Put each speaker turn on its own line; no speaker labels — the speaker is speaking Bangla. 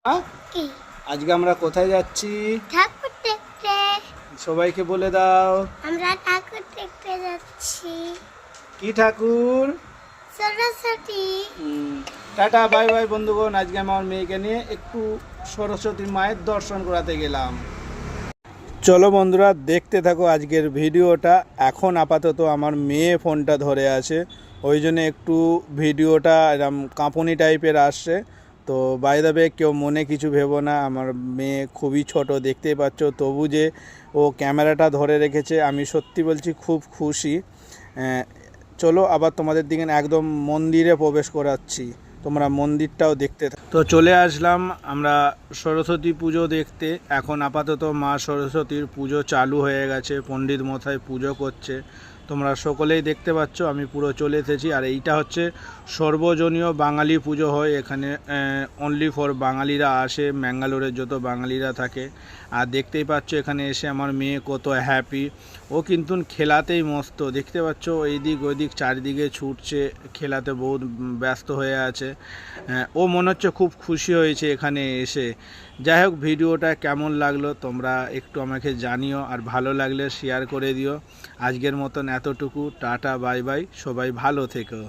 কি?
আজকে আমরা কোথায় যাচ্ছি?
ঠাকুর দেখতে।
সবাইকে বলে দাও।
আমরা ঠাকুর দেখতে যাচ্ছি।
কি ঠাকুর?
সরস্বতী।
টাটা বাই বাই বন্ধুগণ। আজকে আমার মেয়েকে নিয়ে একটু সরস্বতী মায়ের দর্শন করাতে গেলাম। চলো বন্ধুরা, দেখতে থাকো আজকের ভিডিওটা। এখন আপাতত আমার মেয়ে ফোনটা ধরে আছে, ওই জন্য একটু ভিডিওটা এরকম কাঁপুনি টাইপের আসছে। তো বাই দ্য ওয়ে, কেউ মনে কিছু ভেবো না, আমার মেয়ে খুবই ছোট, দেখতেই পাচ্ছ, তবু যে ও ক্যামেরাটা ধরে রেখেছে, আমি সত্যি বলছি খুব খুশি। চলো আবার তোমাদের দিকে একদম মন্দিরে প্রবেশ করাচ্ছি, তোমরা মন্দিরটাও দেখতে তো চলে আসলাম আমরা সরস্বতী পুজো দেখতে। এখন আপাতত মা সরস্বতীর পুজো চালু হয়ে গেছে, পণ্ডিত মশাই পুজো করছে, তোমরা সকলেই দেখতে পাচ্ছ। আমি পুরো চলে এসেছি, আর এইটা হচ্ছে সর্বজনীয় বাঙালি পুজো হয় এখানে, অনলি ফর বাঙালিরা আসে, ম্যাঙ্গালোরের যত বাঙালিরা থাকে। আর দেখতেই পাচ্ছ এখানে এসে আমার মেয়ে কত হ্যাপি, ও কিন্তু খেলাতেই মস্ত, দেখতে পাচ্ছ এইদিক ওইদিক চারিদিকে ছুটছে, খেলাতে বহুত ব্যস্ত হয়ে আছে। ও মনে হচ্ছে খুব খুশি হয়েছে এখানে এসে। যাই হোক, ভিডিওটা কেমন লাগলো তোমরা একটু আমাকে জানিও, আর ভালো লাগলে শেয়ার করে দিও। আজকের মতন এতটুকু, টাটা বাই বাই, সবাই ভালো থেকো।